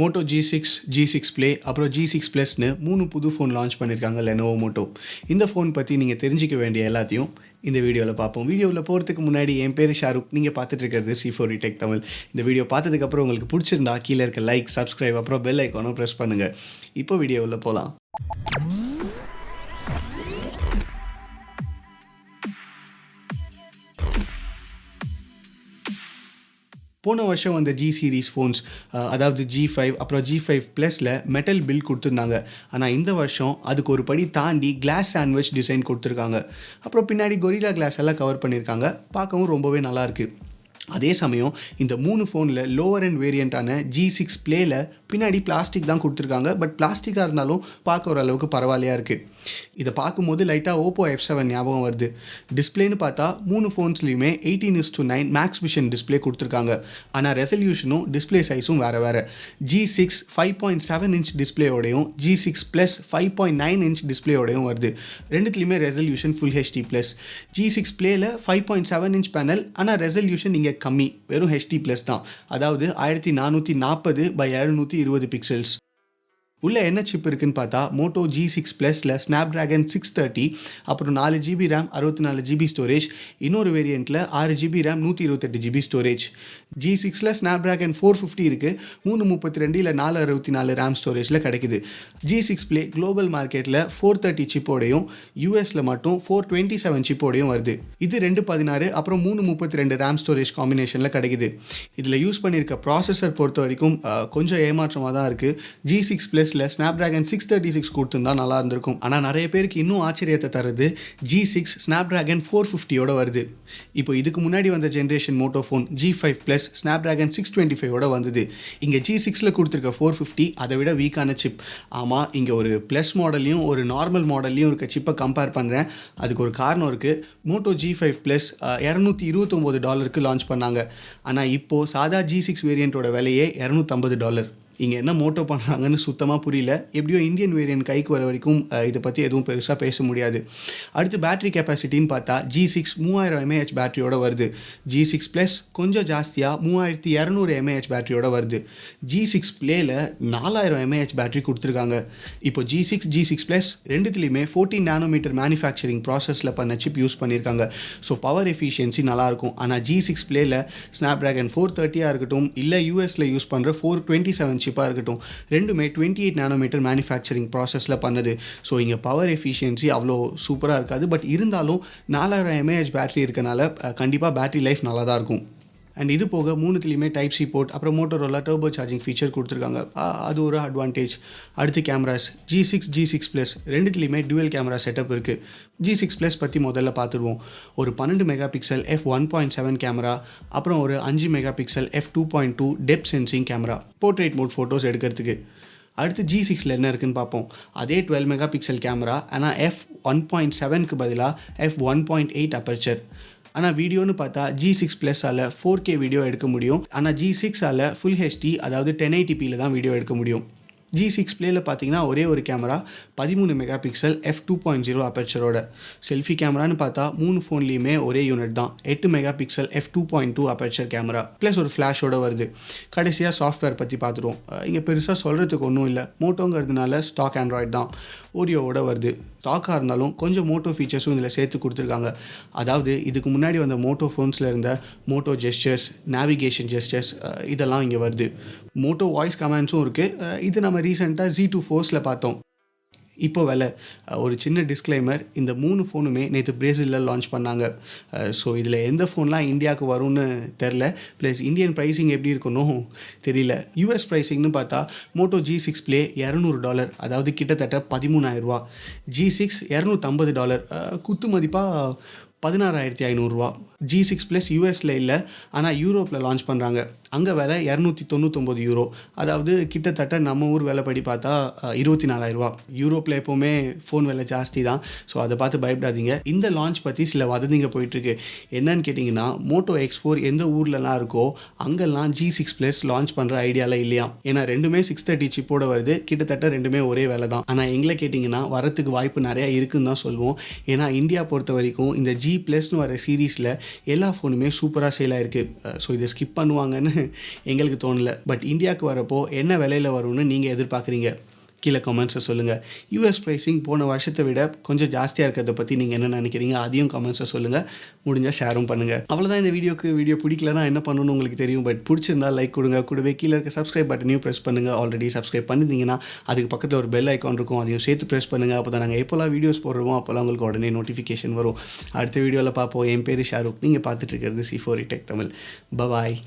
Moto G6, G6 Play அப்புறம் G6 Plusன்னு 3 புது phone launch பண்ணியிருக்காங்க Lenovo Moto. இந்த ஃபோன் பற்றி நீங்கள் தெரிஞ்சிக்க வேண்டிய எல்லாத்தையும் இந்த வீடியோவில் பார்ப்போம். வீடியோவில் போகிறதுக்கு முன்னாடி என் பேர் ஷாருக், நீங்கள் பார்த்துட்டு இருக்கிறது C4 Tech தமிழ். இந்த வீடியோ பார்த்ததுக்கப்புறம் உங்களுக்கு பிடிச்சிருந்தா கீழே இருக்க லைக், சப்ஸ்கிரைப் அப்புறம் பெல் ஐக்கானும் ப்ரெஸ் பண்ணுங்கள். இப்போ வீடியோவில் போகலாம். போன வருஷம் வந்த G சீரீஸ் ஃபோன்ஸ், அதாவது G5 அப்புறம் G5 ப்ளஸில் மெட்டல் பில்ட் கொடுத்துருந்தாங்க. ஆனால் இந்த வருஷம் அதுக்கு ஒரு படி தாண்டி கிளாஸ் சாண்ட்விச் டிசைன் கொடுத்துருக்காங்க. அப்புறம் பின்னாடி கொரில்லா கிளாஸ் எல்லாம் கவர் பண்ணியிருக்காங்க. பார்க்கவும் ரொம்பவே நல்லாயிருக்கு. அதே சமயம் இந்த 3 ஃபோனில் லோவர் அண்ட் வேரியண்ட்டான G6 Playல பின்னாடி பிளாஸ்டிக் தான் கொடுத்துருக்காங்க. பட் பிளாஸ்டிக்காக இருந்தாலும் பார்க்க ஓரளவுக்கு பரவாயில்லையாக இருக்குது. இதை பார்க்கும்போது லைட்டாக ஓப்போ F7 ஞாபகம் வருது. டிஸ்பிளேன்னு பார்த்தா 3 ஃபோன்ஸ்லையுமே 18:9 மேக்ஸ் விஷன் டிஸ்பிளே கொடுத்துருக்காங்க. ஆனால் ரெசல்யூஷனும் டிஸ்பிளே சைஸும் வேறு. G6 5.7 இன்ச் டிஸ்பிளேயோடையும் G6 Plus 5.9 இன்ச் டிஸ்பிளேயோடையும் வருது. ரெண்டுத்துலேயுமே ரெசல்யூஷன் ஃபுல் HD+. G6 Playல 5.7 இன்ச் பேனல், ஆனால் ரெசல்யூஷன் இங்கே கம்மி, வெறும் HD+ தான். அதாவது 1440x720 பிக்சல்ஸ். உள்ள என்ன சிப் இருக்குன்னு பார்த்தா Moto G6 Plusல Snapdragon 630, அப்புறம் 4GB RAM 64GB ஸ்டோரேஜ், இன்னொரு வேரியண்ட்டில் 6GB RAM 128GB ஸ்டோரேஜ். G6ல Snapdragon 450 இருக்குது, 332 இல்லை 464 RAM ஸ்டோரேஜில் கிடைக்குது. G6 Play குளோபல் மார்க்கெட்டில் 430 சிப்போடையும் யூஎஸில் மட்டும் 427 சிப்போடையும் வருது. இது 216 அப்புறம் 332 RAM ஸ்டோரேஜ் காம்பினேஷனில் கிடைக்குது. இதில் யூஸ் பண்ணியிருக்க ப்ராசஸர் பொறுத்த வரைக்கும் கொஞ்சம் ஏமாற்றமாக தான் இருக்குது. G6 Plus Snapdragon 636 கொடுத்துருந்தா நல்லா இருந்திருக்கும். ஆனால் நிறைய பேருக்கு இன்னும் ஆச்சரியத்தை தருது G6 Snapdragon 450யோட வருது. இப்போ இதுக்கு முன்னாடி வந்த generation Moto phone G5 Plus Snapdragon 625ஓட வந்தது. இங்கே G6ல கொடுத்துருக்க 450 அதை விட வீக்கான சிப். ஆமாம், இங்கே ஒரு ப்ளஸ் மாடல்லையும் ஒரு நார்மல் மாடல்லையும் இருக்க சிப்பை கம்பேர் பண்ணுறேன். அதுக்கு ஒரு காரணம் இருக்குது. மோட்டோ G5 Plus $229 லான்ச் பண்ணாங்க. ஆனால் இப்போது சாதா G6 வேரியண்ட்டோட விலையே $250. இங்கே என்ன மோட்டோ பண்ணுறாங்கன்னு சுத்தமாக புரியல. எப்படியோ இந்தியன் வேரியன்ட் கைக்கு வர வரைக்கும் இதை பற்றி எதுவும் பெருசாக பேச முடியாது. அடுத்து பேட்டரி கெப்பாசிட்டின்னு பார்த்தா G6 3000 mAh பேட்டரியோட வருது. G6 Plus கொஞ்சம் ஜாஸ்தியாக 3200 mAh பேட்டரியோட வருது. G6 Playல 4000 mAh பேட்டரி கொடுத்துருக்காங்க. இப்போ G6 Plus ரெண்டுத்துலேயுமே 14 nm மேனுஃபேக்சரிங் ப்ராசஸில் பண்ண சிப் யூஸ் பண்ணியிருக்காங்க. ஸோ பவர் எஃபிஷியன்சி நல்லாயிருக்கும். ஆனால் G6 Playல Snapdragon 430 இருக்கட்டும், இல்லை யூஎஸில் யூஸ் பண்ணுற 427 சிப்பாக இருக்கட்டும், ரெண்டுமே 28 nm மேனுஃபேக்சரிங் ப்ராசஸில் பண்ணுது. ஸோ இங்கே பவர் எஃபிஷியன்சி அவ்வளோ சூப்பராக இருக்காது. பட் இருந்தாலும் 4000 mAh பேட்டரி இருக்கனால கண்டிப்பாக பேட்டரி லைஃப் நல்லா தான் இருக்கும். அண்ட் இது போக 3த்துலேயுமே டைப் சி போர்ட், அப்புறம் மோட்டோரோலா டர்போ சார்ஜிங் ஃபீச்சர் கொடுத்துருக்காங்க. அது ஒரு அட்வான்டேஜ். அடுத்து கேமராஸ், G6 Plus ரெண்டுத்துலேயுமே டுவல் கேமரா செட்டப் இருக்குது. G6 Plus பற்றி முதல்ல பார்த்துருவோம். ஒரு 12 மெகாபிக்சல் f1.7 கேமரா, அப்புறம் ஒரு 5 megapixel f2.2 depth sensing camera, portrait mode photos எடுக்கிறதுக்கு. அடுத்து G6ல என்ன இருக்குன்னு பார்ப்போம். அதே 12 மெகாபிக்சல் கேமரா, ஆனால் f1.7க்கு பதிலாக f1.8 அப்பர்ச்சர். ஆனால் வீடியோன்னு பார்த்தா G6 Plusஆல் 4K வீடியோ எடுக்க முடியும். ஆனால் G6ஆல் ஃபுல் HD, அதாவது 1080pல தான் வீடியோ எடுக்க முடியும். G6 Playல பார்த்தீங்கன்னா ஒரே ஒரு கேமரா 13 மெகாபிக்சல் f2.0 அப்பர்ச்சரோட. செல்ஃபி கேமரான்னு பார்த்தா 3 ஃபோன்லேயுமே ஒரே யூனிட் தான், 8 megapixel f2.2 aperture camera plus ஒரு ஃப்ளாஷோட வருது. கடைசியாக சாஃப்ட்வேர் பற்றி பார்த்துருவோம். இங்கே பெருசாக சொல்கிறதுக்கு ஒன்றும் இல்லை. மோட்டோங்கிறதுனால ஸ்டாக் ஆண்ட்ராய்டு தான், ஓரியோவோட வருது. ஸ்டாக்காக இருந்தாலும் கொஞ்சம் மோட்டோ ஃபீச்சர்ஸும் இதில் சேர்த்து கொடுத்துருக்காங்க. அதாவது இதுக்கு முன்னாடி வந்த மோட்டோ ஃபோன்ஸில் இருந்த மோட்டோ ஜெஸ்டர்ஸ், நேவிகேஷன் ஜெஸ்டர்ஸ் இதெல்லாம் இங்கே வருது. மோட்டோ வாய்ஸ் கமாண்ட்ஸும் இருக்குது. இது நம்ம ரீசெண்டாக Z2 Forceல பார்த்தோம். இப்போ விலை ஒரு சின்ன டிஸ்க்ளைமர், இந்த 3 ஃபோனுமே நேற்று பிரேசிலில் லான்ச் பண்ணாங்க. ஸோ இதில் எந்த ஃபோன்லாம் இந்தியாவுக்கு வரும்னு தெரில. ப்ளஸ் இந்தியன் ப்ரைஸிங் எப்படி இருக்கணும் தெரியல. யூஎஸ் ப்ரைஸிங்னு பார்த்தா மோட்டோ G6 Play $200, அதாவது கிட்டத்தட்ட 13,000. G6 $250, குத்து மதிப்பாக 16,500. G6 Plus யூஎஸில் இல்லை, ஆனால் யூரோப்பில் லான்ச் பண்ணுறாங்க. அங்கே விலை €299, அதாவது கிட்டத்தட்ட நம்ம ஊர் விலைப்படி பார்த்தா 24,000. யூரோப்பில் எப்போவுமே ஃபோன் விலை ஜாஸ்தி தான். ஸோ அதை பார்த்து பயப்படாதீங்க. இந்த லான்ச் பற்றி சில வதந்திங்க போயிட்டுருக்கு. என்னன்னு கேட்டிங்கன்னா, மோட்டோ எக்ஸ்போர் எந்த ஊர்லலாம் இருக்கோ அங்கெல்லாம் G6 Plus லான்ச் பண்ணுற ஐடியாவில் இல்லையா. ஏன்னா ரெண்டுமே 630 சிப்போட வருது, கிட்டத்தட்ட ரெண்டுமே ஒரே விலை தான். ஆனால் எங்களை கேட்டிங்கன்னா வரத்துக்கு வாய்ப்பு நிறையா இருக்குன்னு தான் சொல்லுவோம். ஏன்னா இந்தியா பொறுத்த வரைக்கும் இந்த G Plusன்னு வர சீரீஸில் எல்லா ஃபோனுமே சூப்பராக சேல் ஆகிருக்கு. ஸோ இதை ஸ்கிப் பண்ணுவாங்கன்னு எங்களுக்கு தோணலை. பட் இந்தியாவுக்கு வரப்போ என்ன விலையில் வரும்னு நீங்கள் எதிர்பார்க்குறீங்க? கீழே கமெண்ட்ஸை சொல்லுங்கள். யூஎஸ் ப்ரைஸிங் போன வருஷத்தை விட கொஞ்சம் ஜாஸ்தியாக இருக்கிறத பற்றி நீங்கள் என்ன நினைக்கிறீங்க அதையும் கமெண்ட்ஸை சொல்லுங்கள். முடிஞ்சால் ஷேரும் பண்ணுங்கள். அவ்வளோதான் இந்த வீடியோ பிடிக்கலனா என்ன பண்ணணும்னு உங்களுக்கு தெரியும். பட் பிடிச்சிருந்தா லைக் கொடுங்க. கூடவே கீழே இருக்க சப்ஸ்கிரைப் பட்டனையும் ப்ரெஸ் பண்ணுங்கள். ஆல்ரெடி சப்ஸ்கிரைப் பண்ணிருந்தீங்கன்னா அதுக்கு பக்கத்தில் ஒரு பெல் ஐக்கான் இருக்கும், அதையும் சேர்த்து ப்ரெஸ் பண்ணுங்கள். அப்போ தான் நாங்கள் எப்போல்லாம் வீடியோஸ் போடுறோமோ அப்போல்லாம் உங்களுக்கு உடனே நோட்டிஃபிகேஷன் வரும். அடுத்த வீடியோவில் பார்ப்போம். என் பேர் ஷாருக். நீங்கள் பார்த்துட்டு இருக்கிறது C4 Tech தமிழ். பாய்.